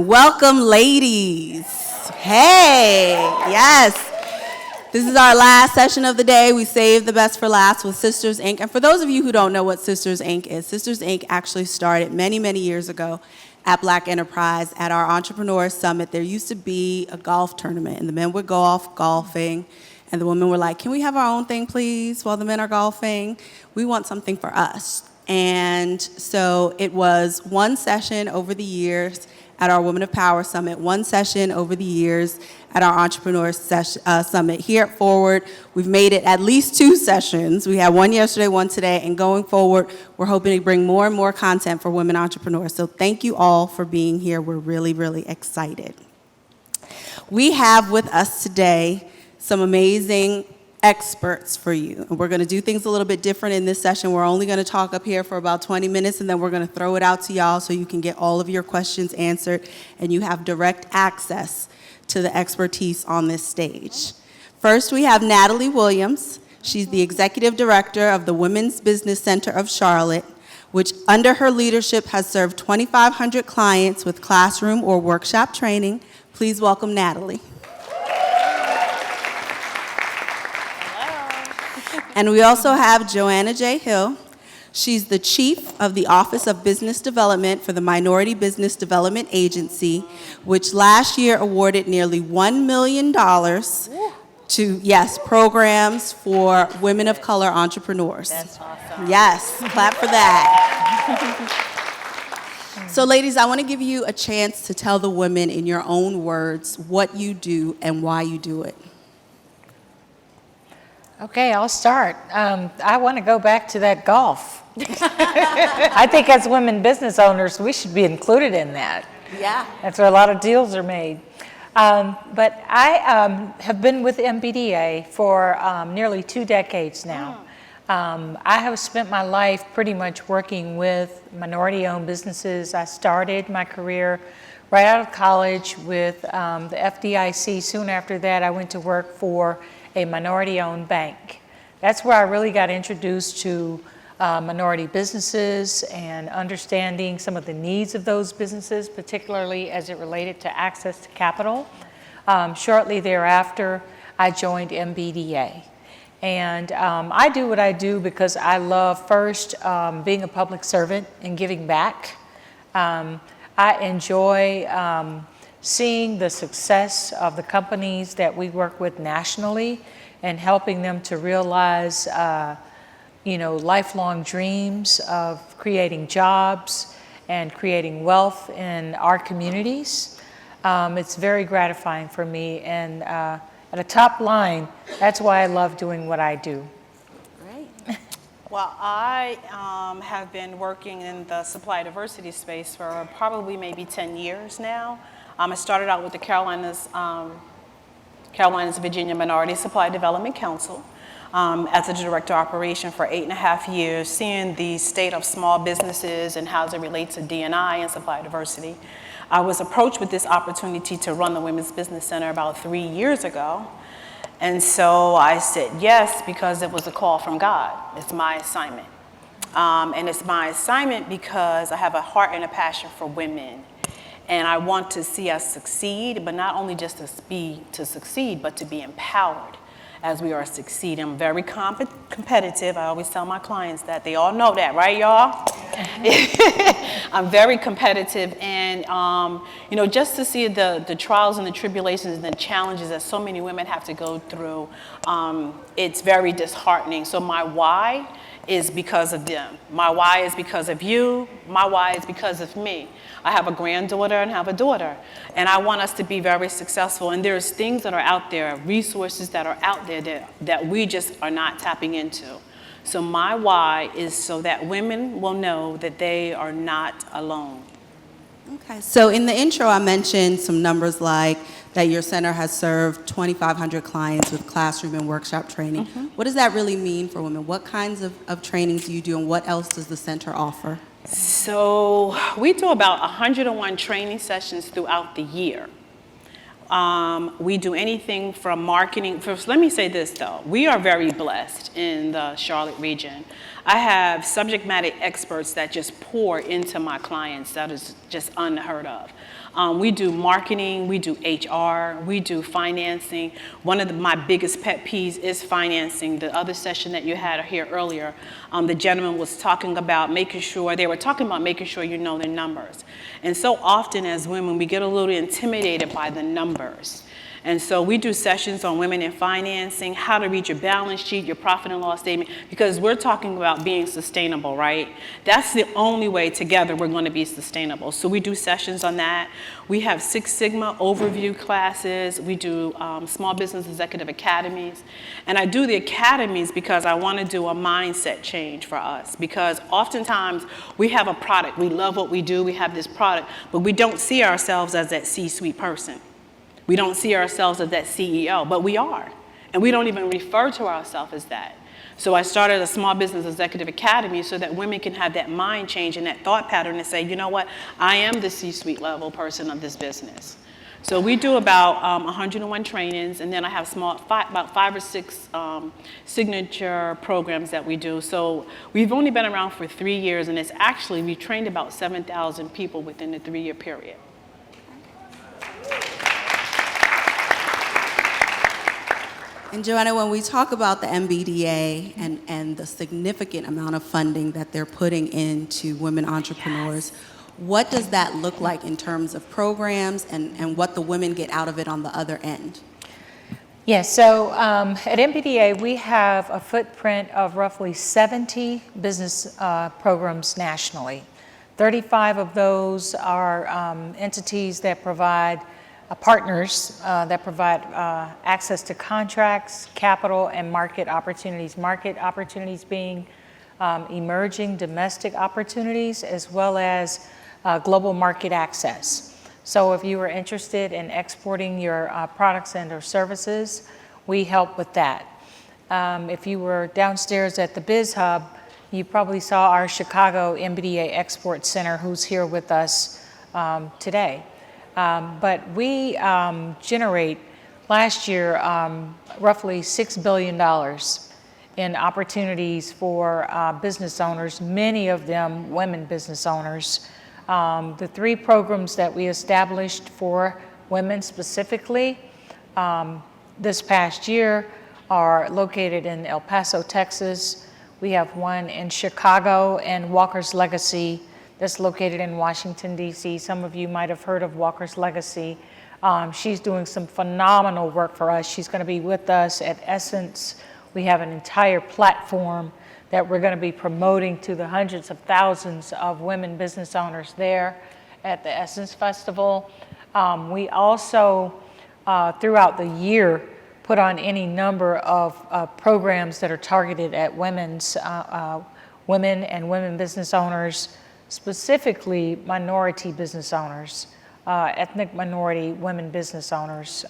Welcome, ladies. Hey, yes. This is our last session of the day. We saved the best for last with Sisters, Inc. And for those of you who don't know what Sisters, Inc. is, Sisters, Inc. actually started many, many years ago at Black Enterprise at our Entrepreneur Summit. There used to be a golf tournament, and the men would go off golfing, and the women were like, can we have our own thing, please, while the men are golfing? We want something for us. And so it was one session over the years at our Women of Power Summit, one session over the years at our Entrepreneur Summit. Here at Forward, we've made it at least 2 sessions. We had one yesterday, one today, and going forward, we're hoping to bring more and more content for women entrepreneurs. So thank you all for being here. We're really, really excited. We have with us today some amazing experts for you. And we're going to do things a little bit different in this session. We're only going to talk up here for about 20 minutes, and then we're going to throw it out to y'all so you can get all of your questions answered, and you have direct access to the expertise on this stage. First, we have Natalie Williams. She's the Executive Director of the Women's Business Center of Charlotte, which under her leadership has served 2,500 clients with classroom or workshop training. Please welcome Natalie. And we also have Joanna J. Hill. She's the Chief of the Office of Business Development for the Minority Business Development Agency, which last year awarded nearly $1 million to, programs for women of color entrepreneurs. That's awesome. Yes, clap for that. So ladies, I want to give you a chance to tell the women in your own words what you do and why you do it. Okay, I'll start. I want to go back to that golf. I think as women business owners, we should be included in that. Yeah. That's where a lot of deals are made. But I have been with MBTA for nearly 2 decades now. I have spent my life pretty much working with minority-owned businesses. I started my career right out of college with the FDIC. Soon after that, I went to work for a minority-owned bank. That's where I really got introduced to minority businesses and understanding some of the needs of those businesses, particularly as it related to access to capital. Shortly thereafter, I joined MBDA. And I do what I do because I love, first, being a public servant and giving back. I enjoy seeing the success of the companies that we work with nationally and helping them to realize, lifelong dreams of creating jobs and creating wealth in our communities. It's very gratifying for me, and at a top line, that's why I love doing what I do. Great. Well, I have been working in the supply diversity space for probably maybe 10 years now. I started out with the Carolinas Virginia Minority Supply Development Council as a director of operation for 8.5 years, seeing the state of small businesses and how it relates to D&I and supply diversity. I was approached with this opportunity to run the Women's Business Center about 3 years ago. And so I said yes, because it was a call from God. It's my assignment. And it's my assignment because I have a heart and a passion for women. And I want to see us succeed, but not only just to succeed, but to be empowered as we are succeeding. I'm very competitive. I always tell my clients that. They all know that, right, y'all? I'm very competitive, and just to see the trials and the tribulations and the challenges that so many women have to go through, it's very disheartening. So my why is because of them. My why is because of you. My why is because of me. I have a granddaughter and have a daughter, and I want us to be very successful. And there's things that are out there, resources that are out there that we just are not tapping into. So my why is so that women will know that they are not alone. Okay, so in the intro, I mentioned some numbers like that your center has served 2,500 clients with classroom and workshop training. Mm-hmm. What does that really mean for women? What kinds of trainings do you do, and what else does the center offer? So we do about 101 training sessions throughout the year. We do anything from marketing. First, let me say this, though. We are very blessed in the Charlotte region. I have subject matter experts that just pour into my clients. That is just unheard of. We do marketing, we do HR, we do financing. One of my biggest pet peeves is financing. The other session that you had here earlier, the gentleman was talking about making sure you know the numbers. And so often as women, we get a little intimidated by the numbers. And so we do sessions on women in financing, how to read your balance sheet, your profit and loss statement, because we're talking about being sustainable, right? That's the only way together we're going to be sustainable. So we do sessions on that. We have Six Sigma overview classes. We do small business executive academies. And I do the academies because I want to do a mindset change for us. Because oftentimes we have a product. We love what we do. We have this product. But we don't see ourselves as that C-suite person. We don't see ourselves as that CEO, but we are. And we don't even refer to ourselves as that. So I started a small business executive academy so that women can have that mind change and that thought pattern and say, you know what, I am the C-suite level person of this business. So we do about 101 trainings, and then I have about 5 or 6 signature programs that we do. So we've only been around for 3 years, and we trained about 7,000 people within the 3-year period. And Joanna, when we talk about the MBDA and the significant amount of funding that they're putting into women entrepreneurs, what does that look like in terms of programs and what the women get out of it on the other end? Yes, so at MBDA, we have a footprint of roughly 70 business programs nationally. 35 of those are entities that provide partners that provide access to contracts, capital, and market opportunities. Market opportunities being emerging domestic opportunities as well as global market access. So if you are interested in exporting your products and or services, we help with that. If you were downstairs at the Biz Hub, you probably saw our Chicago MBDA Export Center, who's here with us today. But we generate last year roughly $6 billion in opportunities for business owners, many of them women business owners. The 3 programs that we established for women specifically this past year are located in El Paso, Texas. We have one in Chicago and Walker's Legacy that's located in Washington, D.C. Some of you might have heard of Walker's Legacy. She's doing some phenomenal work for us. She's going to be with us at Essence. We have an entire platform that we're going to be promoting to the hundreds of thousands of women business owners there at the Essence Festival. We also, throughout the year, put on any number of programs that are targeted at women and women business owners, specifically minority business owners, ethnic minority women business owners.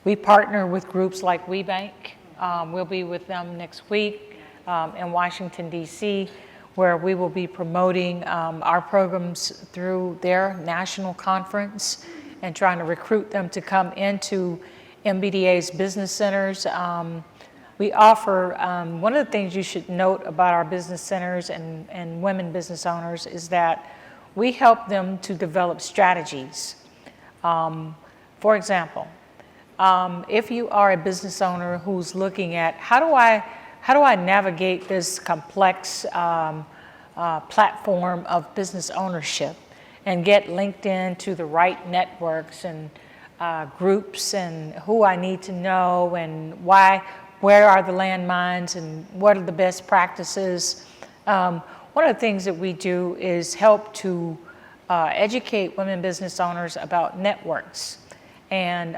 We partner with groups like WeBank. We'll be with them next week in Washington, D.C., where we will be promoting our programs through their national conference and trying to recruit them to come into MBDA's business centers. We offer, one of the things you should note about our business centers and women business owners is that we help them to develop strategies. For example, if you are a business owner who's looking at how do I navigate this complex platform of business ownership and get linked into the right networks and groups and who I need to know and where are the landmines and what are the best practices. One of the things that we do is help to educate women business owners about networks and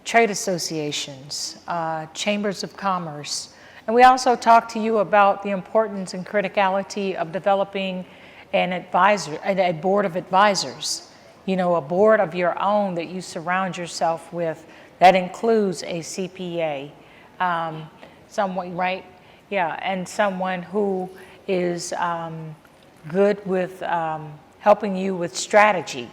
trade associations, chambers of commerce. And we also talk to you about the importance and criticality of developing a board of advisors. You know, a board of your own that you surround yourself with that includes a CPA, someone, right? Yeah, and someone who is good with helping you with strategy.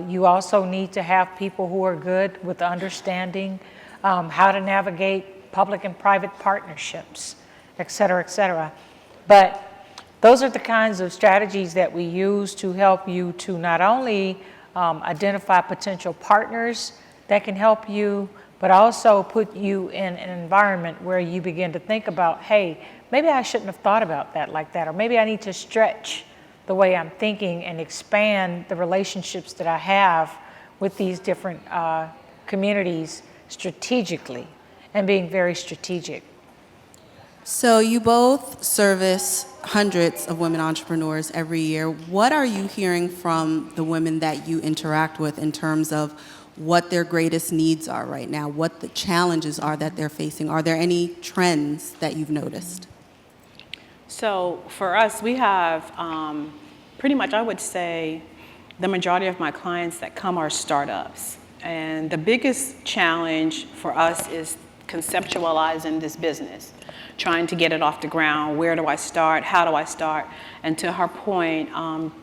You also need to have people who are good with understanding how to navigate public and private partnerships, et cetera, et cetera. But those are the kinds of strategies that we use to help you to not only identify potential partners that can help you, but also put you in an environment where you begin to think about, hey, maybe I shouldn't have thought about that like that, or maybe I need to stretch the way I'm thinking and expand the relationships that I have with these different communities strategically, and being very strategic. So you both service hundreds of women entrepreneurs every year. What are you hearing from the women that you interact with in terms of what their greatest needs are right now, what the challenges are that they're facing? Are there any trends that you've noticed? So for us, we have pretty much, I would say, the majority of my clients that come are startups. And the biggest challenge for us is conceptualizing this business, trying to get it off the ground. Where do I start? How do I start? And to her point,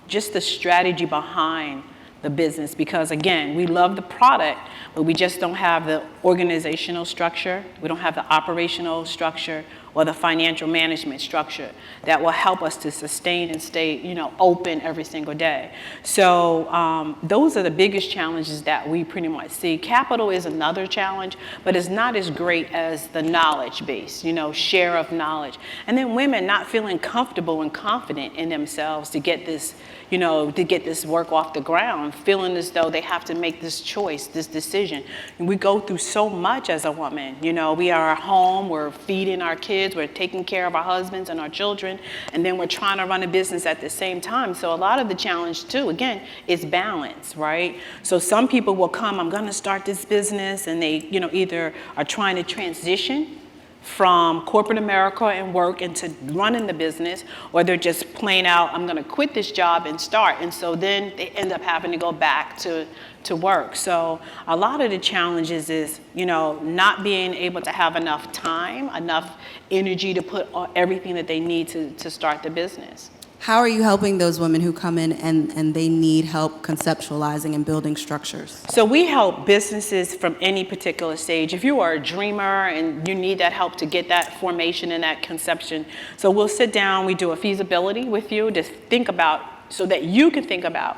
just the strategy behind the business, because again, we love the product, but we just don't have the organizational structure. We don't have the operational structure or the financial management structure that will help us to sustain and stay, open every single day. So those are the biggest challenges that we pretty much see. Capital is another challenge, but it's not as great as the knowledge base, share of knowledge. And then women not feeling comfortable and confident in themselves to get this, to get this work off the ground, feeling as though they have to make this choice, this decision. And we go through so much as a woman. We are at home, we're feeding our kids, we're taking care of our husbands and our children, and then we're trying to run a business at the same time. So a lot of the challenge too, again, is balance, right? So some people will come, I'm gonna start this business, and they, either are trying to transition from corporate America and work into running the business, or they're just plain out, I'm gonna quit this job and start. And so then they end up having to go back to work. So a lot of the challenges is, not being able to have enough time, enough energy to put everything that they need to start the business. How are you helping those women who come in and they need help conceptualizing and building structures? So we help businesses from any particular stage. If you are a dreamer and you need that help to get that formation and that conception, so we'll sit down, we do a feasibility with you to think about, so that you can think about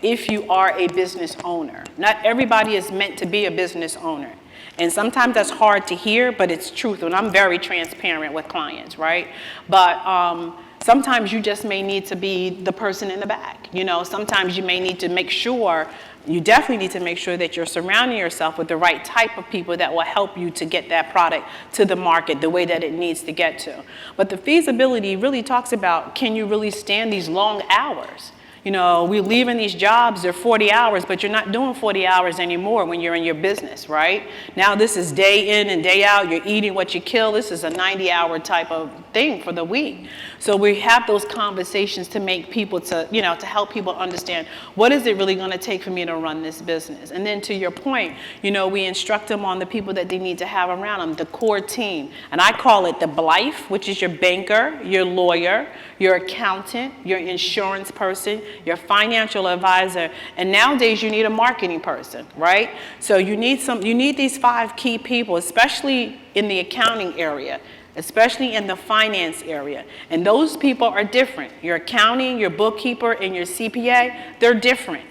if you are a business owner. Not everybody is meant to be a business owner. And sometimes that's hard to hear, but it's truth. And I'm very transparent with clients, right? But sometimes you just may need to be the person in the back. Sometimes you may need to make sure, you definitely need to make sure that you're surrounding yourself with the right type of people that will help you to get that product to the market the way that it needs to get to. But the feasibility really talks about, can you really stand these long hours? We're leaving these jobs, they're 40 hours, but you're not doing 40 hours anymore when you're in your business, right? Now this is day in and day out, you're eating what you kill. This is a 90-hour type of thing for the week. So we have those conversations to make people to help people understand, what is it really gonna take for me to run this business? And then to your point, we instruct them on the people that they need to have around them, the core team. And I call it the BLIFE, which is your banker, your lawyer, your accountant, your insurance person, your financial advisor, and nowadays you need a marketing person, right? So you need these 5 key people, especially in the accounting area, especially in the finance area. And those people are different. Your accounting, your bookkeeper, and your CPA, they're different.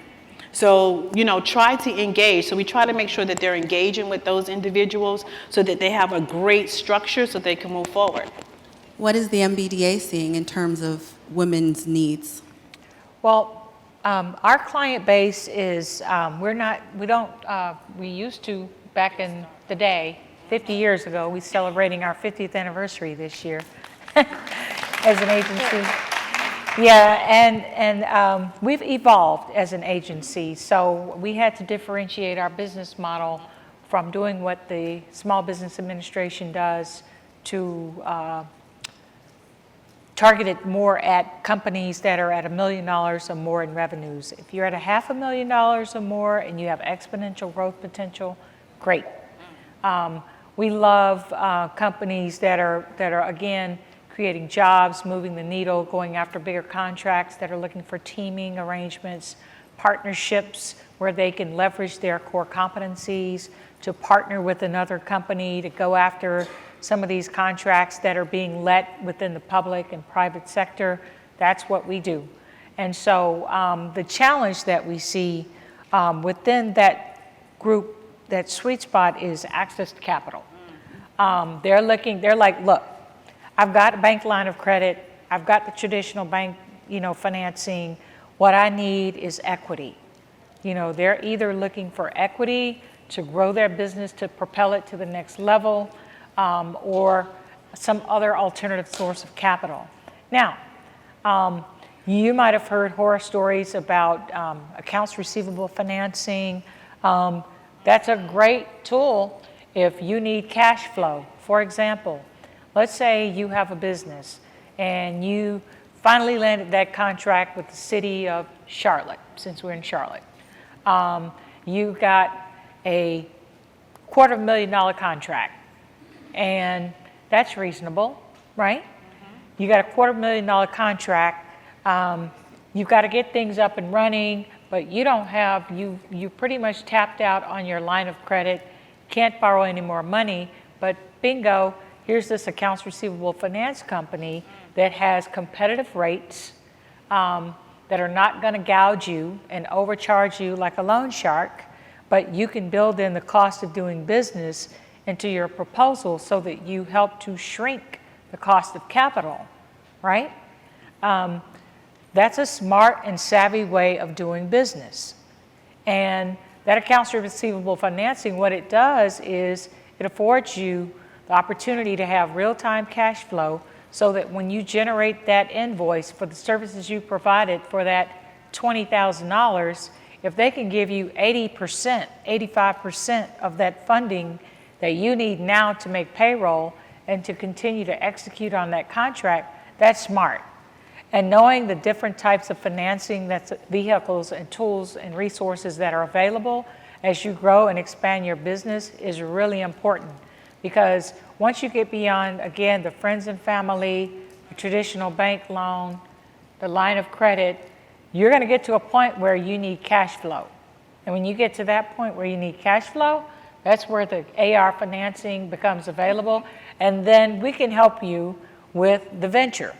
So, try to engage. So we try to make sure that they're engaging with those individuals so that they have a great structure so they can move forward. What is the MBDA seeing in terms of women's needs? Well, our client base is, we used to, back in the day, 50 years ago, we're celebrating our 50th anniversary this year as an agency. Yeah, and we've evolved as an agency, so we had to differentiate our business model from doing what the Small Business Administration does to targeted more at companies that are at $1 million or more in revenues. If you're at $500,000 or more and you have exponential growth potential, great. We love companies that are again creating jobs, moving the needle, going after bigger contracts, that are looking for teaming arrangements, partnerships where they can leverage their core competencies to partner with another company to go after some of these contracts that are being let within the public and private sector That's what we do. And so the challenge that we see within that group, that sweet spot, is access to capital. They're like, look, I've got a bank line of credit, I've got the traditional bank, financing. What I need is equity. They're either looking for equity to grow their business, to propel it to the next level, or some other alternative source of capital. Now, you might have heard horror stories about accounts receivable financing. That's a great tool if you need cash flow. For example, let's say you have a business and you finally landed that contract with the city of Charlotte, since we're in Charlotte. You got a $250,000 contract, and that's reasonable, right? You got a $250,000 contract. You've got to get things up and running, but you don't have, you pretty much tapped out on your line of credit, can't borrow any more money, but bingo, here's this accounts receivable finance company that has competitive rates, that are not going to gouge you and overcharge you like a loan shark, but you can build in the cost of doing business into your proposal so that you help to shrink the cost of capital, right? That's a smart and savvy way of doing business. And that accounts receivable financing, what it does is it affords you the opportunity to have real-time cash flow so that when you generate that invoice for the services you provided for that $20,000, if they can give you 80%, 85% of that funding that you need now to make payroll and to continue to execute on that contract, that's smart. And knowing the different types of financing, that's vehicles and tools and resources that are available as you grow and expand your business is really important. Because once you get beyond, again, the friends and family, the traditional bank loan, the line of credit, you're going to get to a point where you need cash flow. And when you get to that point where you need cash flow, that's where the AR financing becomes available. And then we can help you with the venture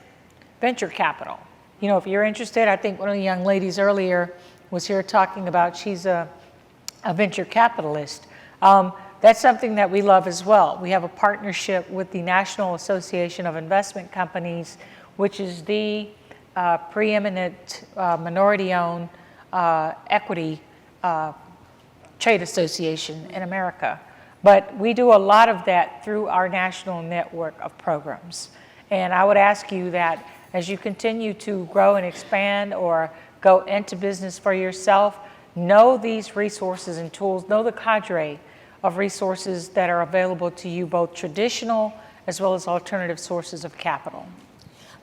capital. If you're interested, I think one of the young ladies earlier was here talking about she's a venture capitalist. That's something that we love as well. We have a partnership with the National Association of Investment Companies, which is the preeminent minority-owned equity trade association in America. But we do a lot of that through our national network of programs. And I would ask you that as you continue to grow and expand or go into business for yourself, know these resources and tools, know the cadre of resources that are available to you, both traditional as well as alternative sources of capital.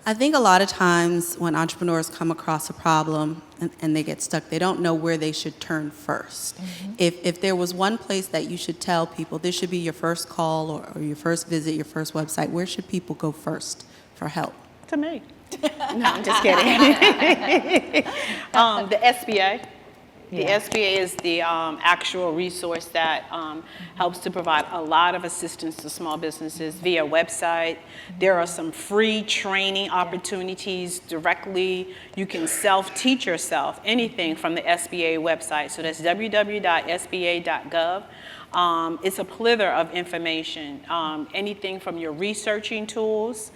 I think a lot of times when entrepreneurs come across a problem and they get stuck, they don't know where they should turn first. Mm-hmm. If there was one place that you should tell people, this should be your first call or your first visit, your first website, where should people go first for help? To me. No, I'm just kidding. The SBA. The SBA is the actual resource that helps to provide a lot of assistance to small businesses via website. There are some free training opportunities directly. You can self-teach yourself anything from the SBA website. So that's www.sba.gov. It's a plethora of information, anything from your researching tools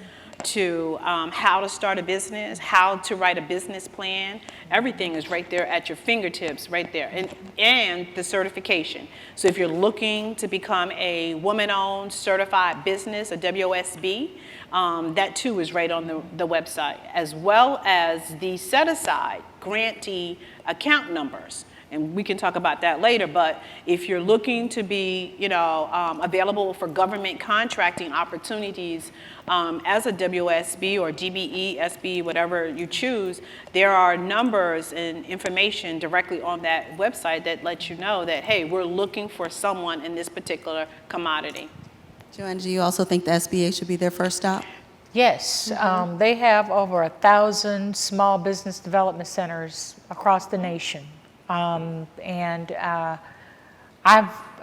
to how to start a business, how to write a business plan. Everything is right there at your fingertips, right there. And the certification. So if you're looking to become a woman-owned certified business, a WSB, that too is right on the website, as well as the set-aside grantee account numbers. And we can talk about that later, but if you're looking to be, available for government contracting opportunities as a WSB or DBE, SB, whatever you choose, there are numbers and information directly on that website that lets you know that, hey, we're looking for someone in this particular commodity. Joanne, do you also think the SBA should be their first stop? Yes, they have over 1,000 small business development centers across the nation. I've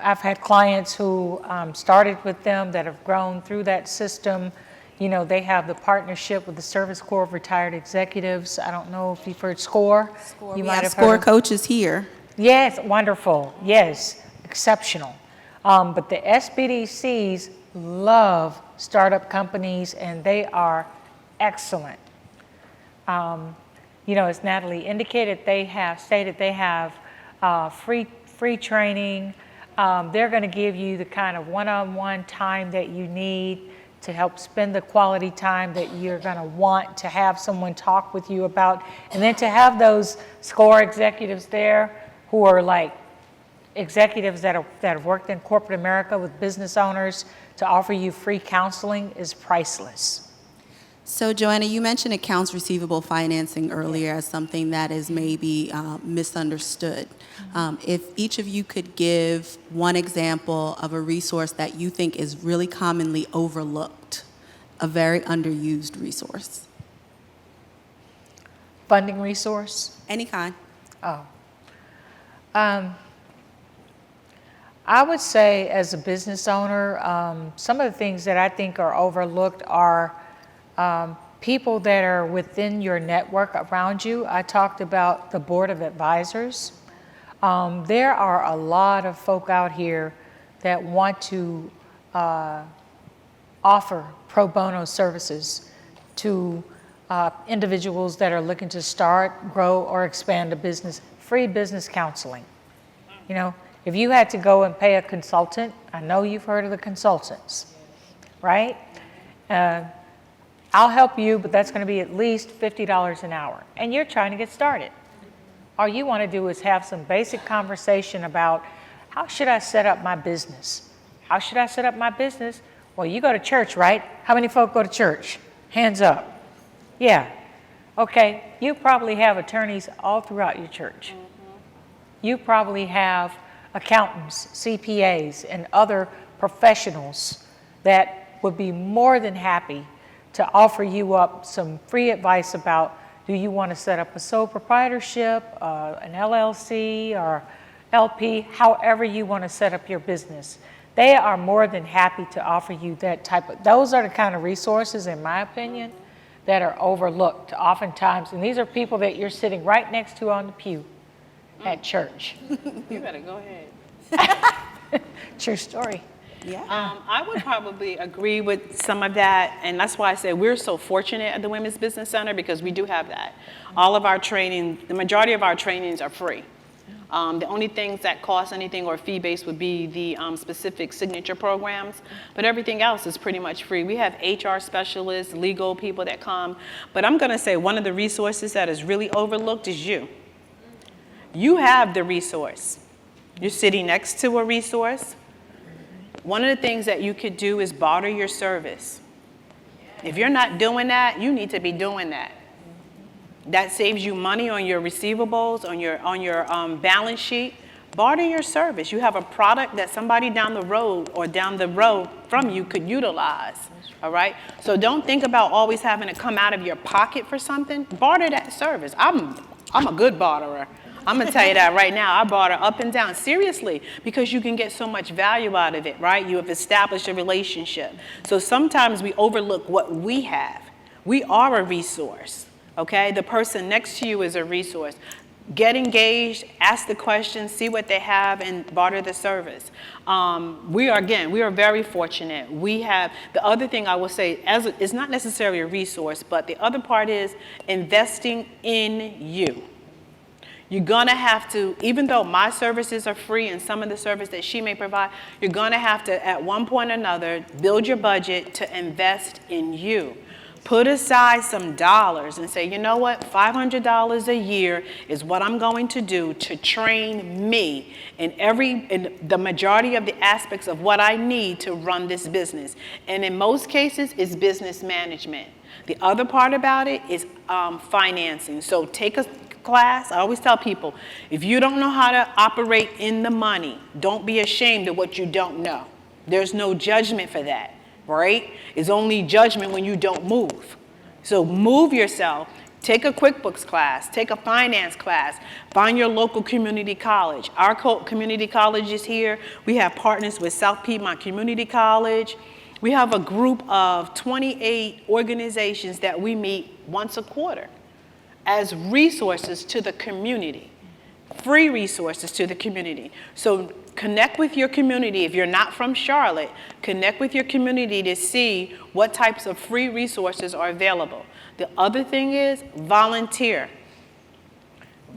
had clients who started with them that have grown through that system. You know, they have the partnership with the Service Corps of Retired Executives. I don't know if you've heard SCORE. You We have SCORE coaches here. Yes, wonderful. Yes, exceptional. But the SBDCs love startup companies, and they are excellent. You know, as Natalie indicated, they have free training. They're going to give you the kind of one-on-one time that you need to help spend the quality time that you're going to want to have someone talk with you about. And then to have those SCORE executives there who are like executives that have worked in corporate America with business owners to offer you free counseling is priceless. So Joanna, you mentioned accounts receivable financing earlier as something that is maybe misunderstood. If each of you could give one example of a resource that you think is really commonly overlooked, a very underused resource. Funding resource? Any kind. Oh. I would say as a business owner, some of the things that I think are overlooked are people that are within your network around you. I talked about the board of advisors. There are a lot of folk out here that want to offer pro bono services to individuals that are looking to start, grow, or expand a business. Free business counseling. You know, if you had to go and pay a consultant, I know you've heard of the consultants, right? I'll help you, but that's going to be at least $50 an hour. And you're trying to get started. All you want to do is have some basic conversation about how should I set up my business? How should I set up my business? Well, you go to church, right? How many folk go to church? Hands up. Yeah. Okay. You probably have attorneys all throughout your church. You probably have accountants, CPAs, and other professionals that would be more than happy to offer you up some free advice about, do you want to set up a sole proprietorship, an LLC, or LP, however you want to set up your business. They are more than happy to offer you that type of, those are the kind of resources, in my opinion, that are overlooked oftentimes. And these are people that you're sitting right next to on the pew at church. You better go ahead. True story. Yeah. I would probably agree with some of that, and that's why I say we're so fortunate at the Women's Business Center because we do have that. All of our training, the majority of our trainings are free. The only things that cost anything or fee-based would be the specific signature programs, but everything else is pretty much free. We have HR specialists, legal people that come, but I'm going to say one of the resources that is really overlooked is you. You have the resource. You're sitting next to a resource. One of the things that you could do is barter your service. If you're not doing that, you need to be doing that. That saves you money on your receivables, on your balance sheet. Barter your service. You have a product that somebody down the road or down the road from you could utilize. All right? So don't think about always having to come out of your pocket for something. Barter that service. I'm a good barterer. I'm going to tell you that right now. I barter up and down, seriously, because you can get so much value out of it, right? You have established a relationship. So sometimes we overlook what we have. We are a resource, okay? The person next to you is a resource. Get engaged, ask the questions, see what they have, and barter the service. We are very fortunate. We have, the other thing I will say, it's not necessarily a resource, but the other part is investing in you. You're going to have to, even though my services are free and some of the service that she may provide, you're going to have to, at one point or another, build your budget to invest in you. Put aside some dollars and say, you know what, $500 a year is what I'm going to do to train me in the majority of the aspects of what I need to run this business. And in most cases, it's business management. The other part about it is financing. So take a class. I always tell people, if you don't know how to operate in the money, don't be ashamed of what you don't know. There's no judgment for that, right? It's only judgment when you don't move. So move yourself. Take a QuickBooks class. Take a finance class. Find your local community college. Our community college is here. We have partners with South Piedmont Community College. We have a group of 28 organizations that we meet once a quarter as resources to the community, free resources to the community. So connect with your community. If you're not from Charlotte, connect with your community to see what types of free resources are available. The other thing is volunteer.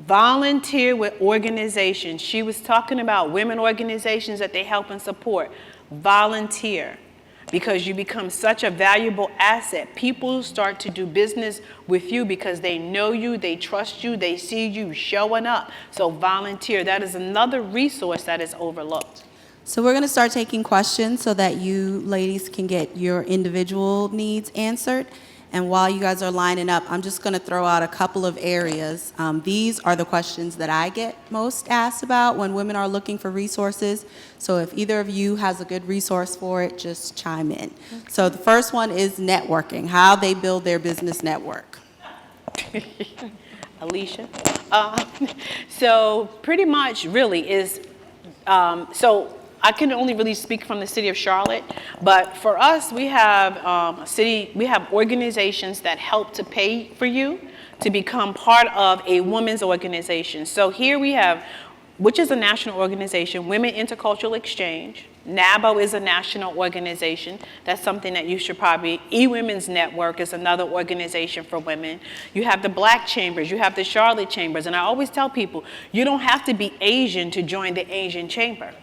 Volunteer with organizations. She was talking about women organizations that they help and support. Volunteer, because you become such a valuable asset. People start to do business with you because they know you, they trust you, they see you showing up. So volunteer. That is another resource that is overlooked. So we're going to start taking questions so that you ladies can get your individual needs answered. And while you guys are lining up, I'm just going to throw out a couple of areas. These are the questions that I get most asked about when women are looking for resources. So if either of you has a good resource for it, just chime in. Okay. So the first one is networking, how they build their business network. Alicia. So pretty much really is, so I can only really speak from the city of Charlotte, but for us, we have we have organizations that help to pay for you to become part of a women's organization. So here we have, which is a national organization, Women Intercultural Exchange. NABO is a national organization. That's something that you should probably, eWomen's Network is another organization for women. You have the Black Chambers, you have the Charlotte Chambers, and I always tell people, you don't have to be Asian to join the Asian Chamber.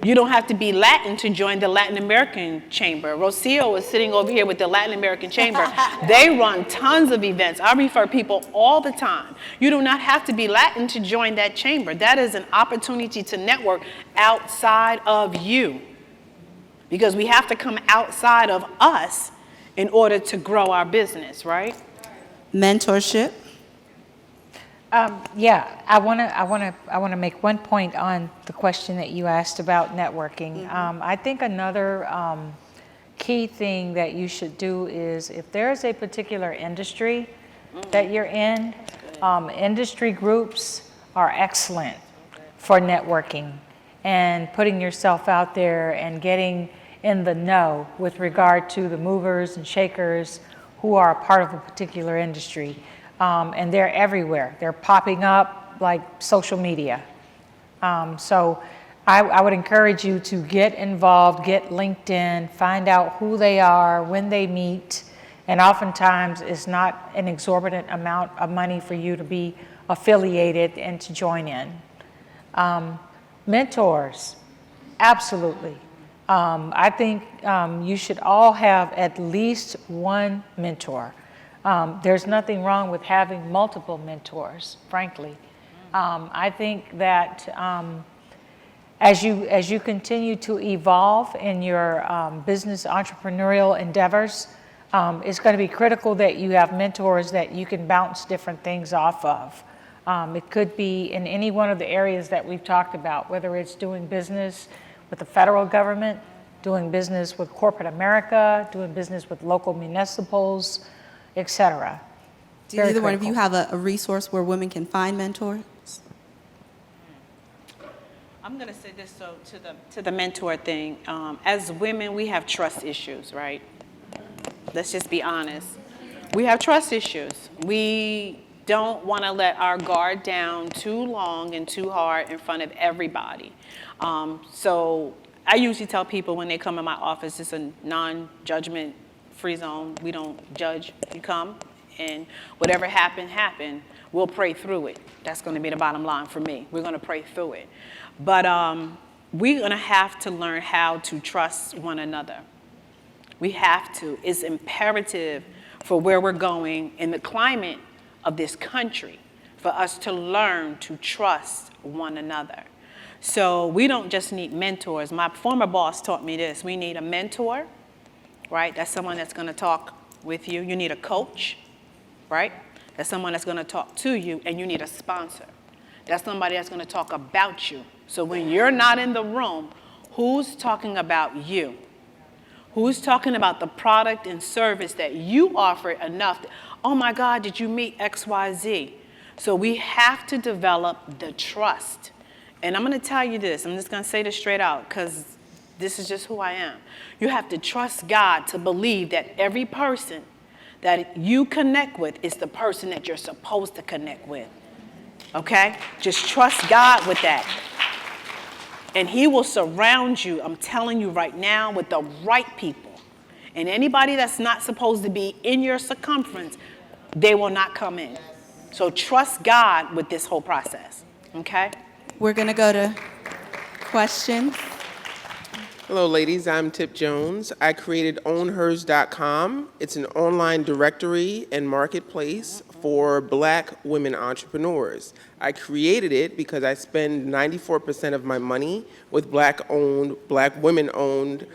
You don't have to be Latin to join the Latin American Chamber. Rocio is sitting over here with the Latin American Chamber. They run tons of events. I refer people all the time. You do not have to be Latin to join that chamber. That is an opportunity to network outside of you, because we have to come outside of us in order to grow our business, right? Mentorship. Yeah, I want to make one point on the question that you asked about networking. I think another key thing that you should do is, if there's a particular industry that you're in, industry groups are excellent for networking and putting yourself out there and getting in the know with regard to the movers and shakers who are a part of a particular industry. And they're everywhere. They're popping up like social media. So I would encourage you to get involved, get LinkedIn, find out who they are, when they meet. And oftentimes it's not an exorbitant amount of money for you to be affiliated and to join in. Mentors, absolutely. I think you should all have at least one mentor. There's nothing wrong with having multiple mentors, frankly. I think that as you continue to evolve in your business entrepreneurial endeavors, it's going to be critical that you have mentors that you can bounce different things off of. It could be in any one of the areas that we've talked about, whether it's doing business with the federal government, doing business with corporate America, doing business with local municipals, etc. Do either one of you have a resource where women can find mentors? I'm going to say this to the mentor thing. As women, we have trust issues, right? Let's just be honest. We have trust issues. We don't want to let our guard down too long and too hard in front of everybody. So I usually tell people when they come in my office, it's a non-judgment free zone. We don't judge. You come, and whatever happened. We'll pray through it. That's going to be the bottom line for me. We're going to pray through it. But we're going to have to learn how to trust one another. We have to. It's imperative for where we're going in the climate of this country for us to learn to trust one another. So we don't just need mentors. My former boss taught me this. We need a mentor, right? That's someone that's going to talk with you. You need a coach, right? That's someone that's going to talk to you. And you need a sponsor. That's somebody that's going to talk about you. So when you're not in the room, who's talking about you? Who's talking about the product and service that you offer enough? Oh my God, did you meet XYZ? So we have to develop the trust. And I'm going to tell you this. I'm just going to say this straight out because This is just who I am. You have to trust God to believe that every person that you connect with is the person that you're supposed to connect with. Okay? Just trust God with that. And he will surround you, I'm telling you right now, with the right people. And anybody that's not supposed to be in your circumference, they will not come in. So trust God with this whole process. Okay? We're going to go to questions. Hello, ladies. I'm Tip Jones. I created ownhers.com. It's an online directory and marketplace for Black women entrepreneurs. I created it because I spend 94% of my money with Black women-owned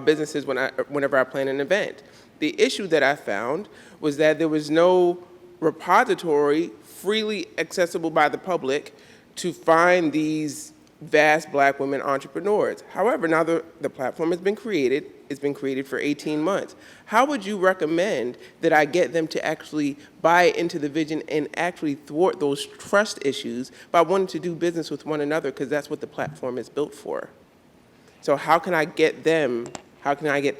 businesses whenever I plan an event. The issue that I found was that there was no repository freely accessible by the public to find these vast Black women entrepreneurs. However, now the platform has been created. It's been created for 18 months. How would you recommend that I get them to actually buy into the vision and actually thwart those trust issues by wanting to do business with one another, because that's what the platform is built for? So how can I get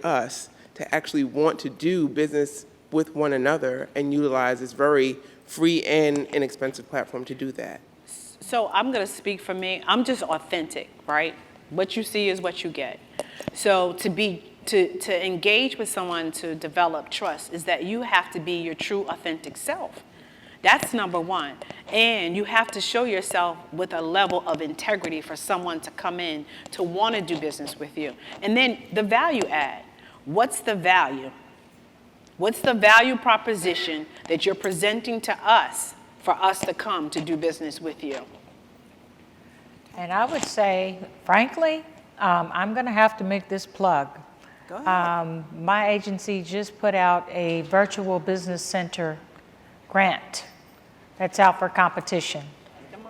us to actually want to do business with one another and utilize this very free and inexpensive platform to do that? So I'm going to speak for me. I'm just authentic, right? What you see is what you get. So to engage with someone to develop trust is that you have to be your true authentic self. That's number one. And you have to show yourself with a level of integrity for someone to come in to want to do business with you. And then the value add. What's the value? What's the value proposition that you're presenting to us for us to come to do business with you? And I would say, frankly, I'm going to have to make this plug. Go ahead. My agency just put out a virtual business center grant that's out for competition.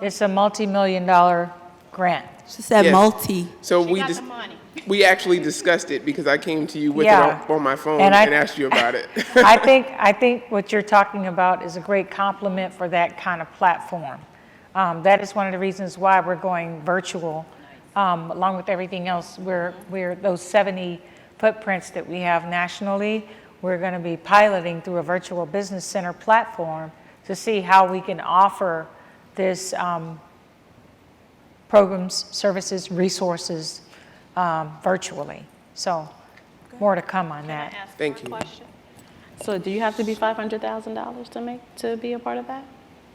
It's a multi-million-dollar grant. She said Yes. multi. So She got the money. we actually discussed it because I came to you with Yeah. it on my phone And and I- asked you about it. I think what you're talking about is a great compliment for that kind of platform. That is one of the reasons why we're going virtual, along with everything else. We're those 70 footprints that we have nationally, we're going to be piloting through a virtual business center platform to see how we can offer this programs, services, resources virtually. So more to come on that. Can I ask Thank one you. question? So do you have to be $500,000 to be a part of that?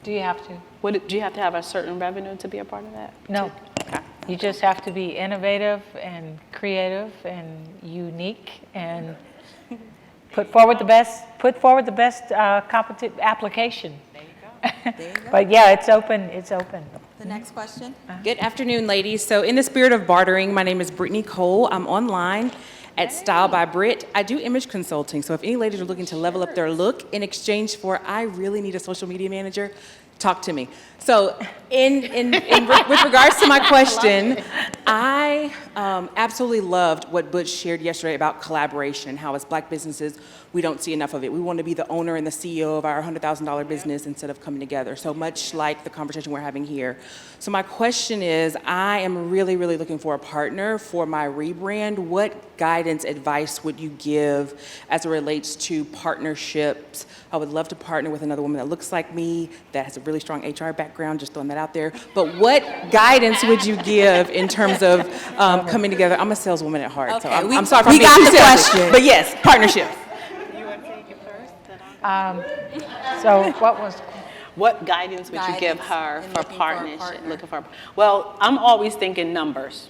Do you have to? Do you have to have a certain revenue to be a part of that? No. Okay. You just have to be innovative and creative and unique and put forward the best competitive application. There you go. But yeah, it's open. The next question. Good afternoon, ladies. So in the spirit of bartering, my name is Brittany Cole. I'm online at Style by Brit. I do image consulting, so if any ladies are looking to level up their look in exchange for, I really need a social media manager, talk to me. So with regards to my question, I absolutely loved what Butch shared yesterday about collaboration and how as Black businesses, we don't see enough of it. We want to be the owner and the CEO of our $100,000 business instead of coming together. So much like the conversation we're having here. So my question is, I am really, really looking for a partner for my rebrand. What guidance, advice would you give as it relates to partnerships? I would love to partner with another woman that looks like me, that has a really strong HR background, just throwing that out there. But what guidance would you give in terms of coming together? I'm a saleswoman at heart, so Okay, I'm sorry for we being got too the selfish. question. But yes, partnerships. You want to take it first? So what was? What guidance would you give Guidance her in for looking for a partnership? partner. Looking for, well, I'm always thinking numbers.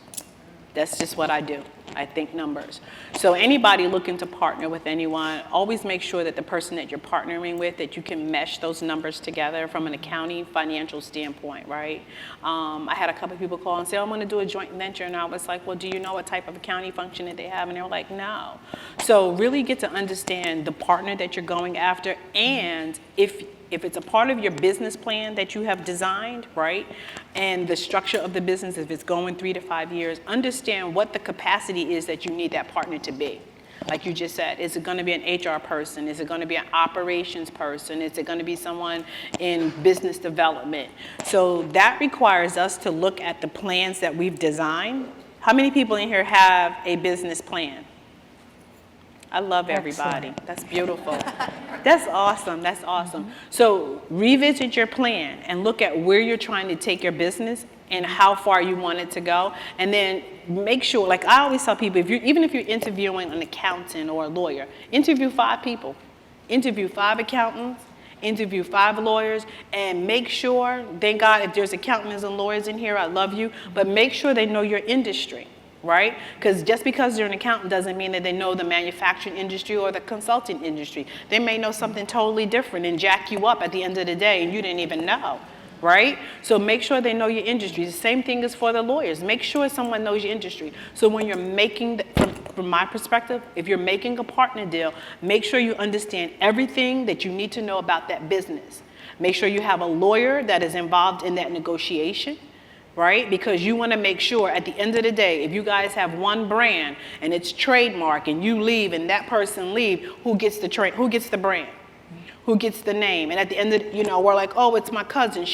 That's just what I do. I think numbers. So anybody looking to partner with anyone, always make sure that the person that you're partnering with, that you can mesh those numbers together from an accounting, financial standpoint, right? I had a couple of people call and say, I'm going to do a joint venture. And I was like, well, do you know what type of accounting function that they have? And they were like, no. So really get to understand the partner that you're going after. And if it's a part of your business plan that you have designed, right, and the structure of the business, if it's going 3 to 5 years, understand what the capacity is that you need that partner to be. Like you just said, is it going to be an HR person? Is it going to be an operations person? Is it going to be someone in business development? So that requires us to look at the plans that we've designed How many people in here have a business plan? I love everybody. Excellent. That's beautiful. That's awesome. That's awesome. So revisit your plan and look at where you're trying to take your business and how far you want it to go. And then make sure, like I always tell people, even if you're interviewing an accountant or a lawyer, interview 5 people. Interview 5 accountants, interview 5 lawyers, and make sure, thank God if there's accountants and lawyers in here, I love you, but make sure they know your industry. Right? Because just because they're an accountant doesn't mean that they know the manufacturing industry or the consulting industry. They may know something totally different and jack you up at the end of the day and you didn't even know. Right? So make sure they know your industry. The same thing is for the lawyers. Make sure someone knows your industry. So when you're making, from my perspective, if you're making a partner deal, make sure you understand everything that you need to know about that business. Make sure you have a lawyer that is involved in that negotiation. Right? Because you want to make sure at the end of the day, if you guys have one brand and it's trademark and you leave and that person leave, who gets the brand? Who gets the name? And at the end of, we're like, oh, it's my cousin.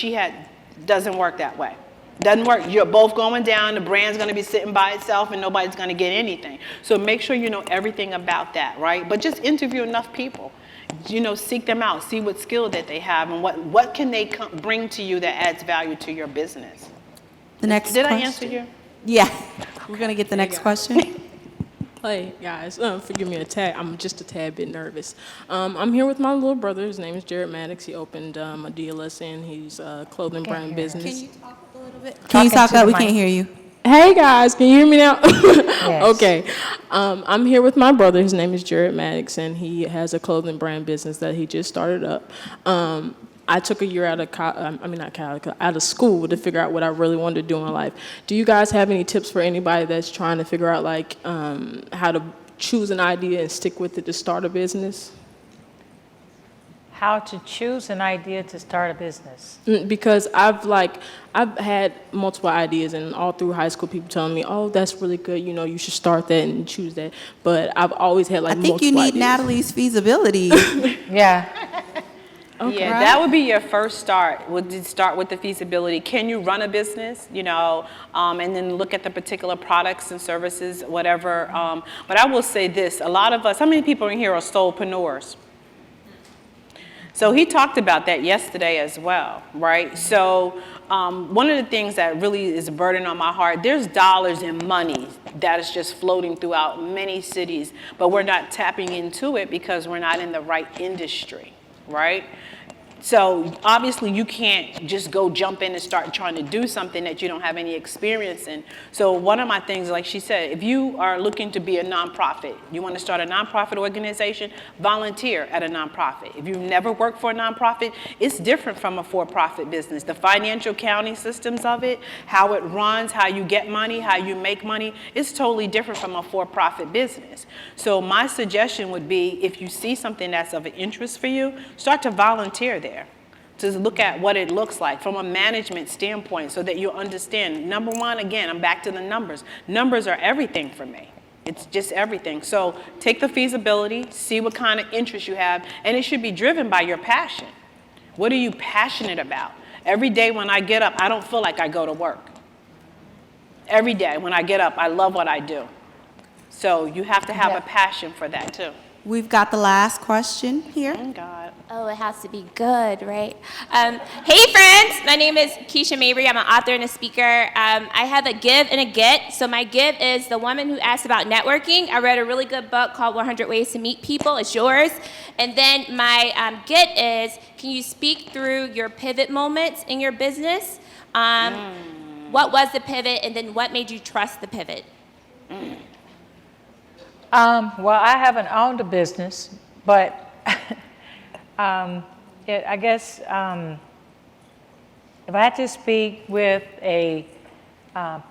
Doesn't work that way. Doesn't work. You're both going down. The brand's going to be sitting by itself and nobody's going to get anything. So make sure you know everything about that, right? But just interview enough people. Seek them out. See what skill that they have and what can they bring to you that adds value to your business. The next Did question. I answer you? Yeah. We're going to get the next question. Hey guys, forgive me I'm just a tad bit nervous. I'm here with my little brother. His name is Jared Maddox. He opened a DLS and he's a clothing brand business. Can you talk a little bit? Can you talk up? We can't hear you. Hey guys, can you hear me now? Yes. Okay. I'm here with my brother. His name is Jared Maddox and he has a clothing brand business that he just started up. I took a year out of school to figure out what I really wanted to do in life. Do you guys have any tips for anybody that's trying to figure out how to choose an idea and stick with it to start a business? How to choose an idea to start a business? Because I've had multiple ideas, and all through high school, people telling me, "Oh, that's really good. You should start that and choose that." But I've always had I think you multiple need ideas. Natalie's feasibility. Yeah. Okay. Yeah, that would be your first start. Would you start with the feasibility? Can you run a business? And then look at the particular products and services, whatever. But I will say this: a lot of us, how many people in here are solopreneurs? So he talked about that yesterday as well, right? So one of the things that really is a burden on my heart, there's dollars and money that is just floating throughout many cities, but we're not tapping into it because we're not in the right industry, right? So obviously you can't just go jump in and start trying to do something that you don't have any experience in. So one of my things, like she said, if you are looking to be a nonprofit, you want to start a nonprofit organization, volunteer at a nonprofit. If you've never worked for a nonprofit, it's different from a for-profit business. The financial accounting systems of it, how it runs, how you get money, how you make money, it's totally different from a for-profit business. So my suggestion would be, if you see something that's of an interest for you, start to volunteer there. To look at what it looks like from a management standpoint so that you understand. Number one, again, I'm back to the numbers. Numbers are everything for me. It's just everything. So take the feasibility, see what kind of interest you have, and it should be driven by your passion. What are you passionate about? Every day when I get up, I don't feel like I go to work. Every day when I get up, I love what I do. So you have to have a passion for that too. We've got the last question here. Oh, God. Oh, it has to be good, right? Hey, friends. My name is Keisha Mabry. I'm an author and a speaker. I have a give and a get. So my give is the woman who asked about networking. I read a really good book called 100 Ways to Meet People. It's yours. And then my get is, can you speak through your pivot moments in your business? What was the pivot, and then what made you trust the pivot? Well, I haven't owned a business, but I guess if I had to speak with a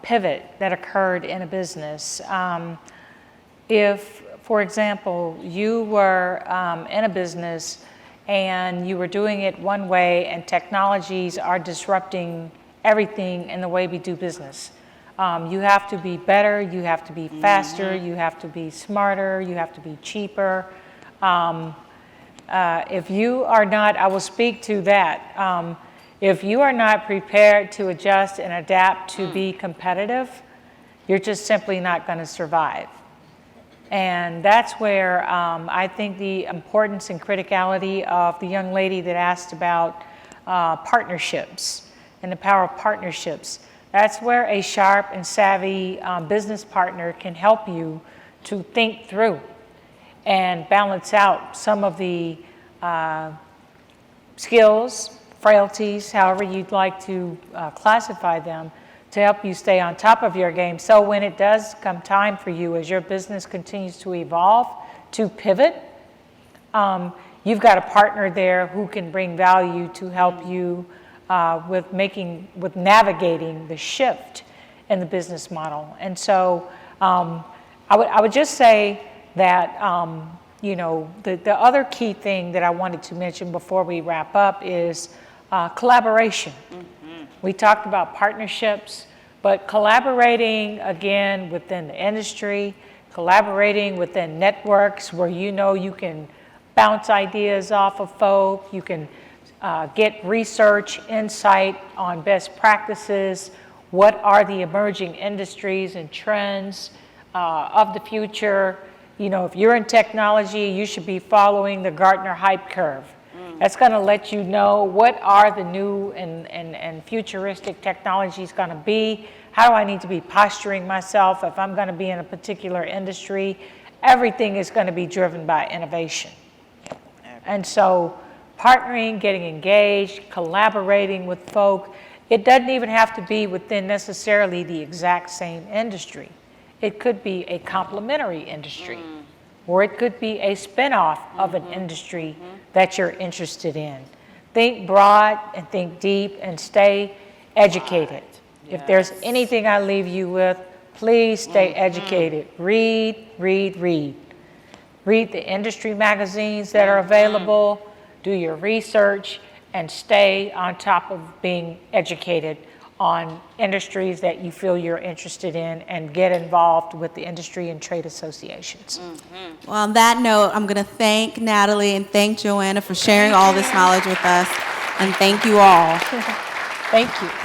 pivot that occurred in a business, if, for example, you were in a business and you were doing it one way and technologies are disrupting everything in the way we do business. You have to be better, you have to be faster, you have to be smarter, you have to be cheaper. If you are not, I will speak to that. If you are not prepared to adjust and adapt to be competitive, you're just simply not going to survive. And that's where I think the importance and criticality of the young lady that asked about partnerships and the power of partnerships. That's where a sharp and savvy business partner can help you to think through and balance out some of the skills, frailties, however you'd like to classify them, to help you stay on top of your game. So when it does come time for you, as your business continues to evolve, to pivot, you've got a partner there who can bring value to help you with navigating the shift in the business model. And so I would just say that, the other key thing that I wanted to mention before we wrap up is collaboration. We talked about partnerships, but collaborating again within the industry, collaborating within networks where you can bounce ideas off of folk, you can get research, insight on best practices, what are the emerging industries and trends of the future. If you're in technology, you should be following the Gartner hype curve. That's going to let you know what are the new and futuristic technologies going to be. How do I need to be posturing myself if I'm going to be in a particular industry? Everything is going to be driven by innovation. And so partnering, getting engaged, collaborating with folk, it doesn't even have to be within necessarily the exact same industry. It could be a complementary industry, or it could be a spin-off of an industry that you're interested in. Think broad and think deep and stay educated. If there's anything I leave you with, please stay educated. Read, read, read. Read the industry magazines that are available, do your research, and stay on top of being educated on industries that you feel you're interested in, and get involved with the industry and trade associations. Well, on that note, I'm going to thank Natalie and thank Joanna for sharing all this knowledge with us, and thank you all. Thank you.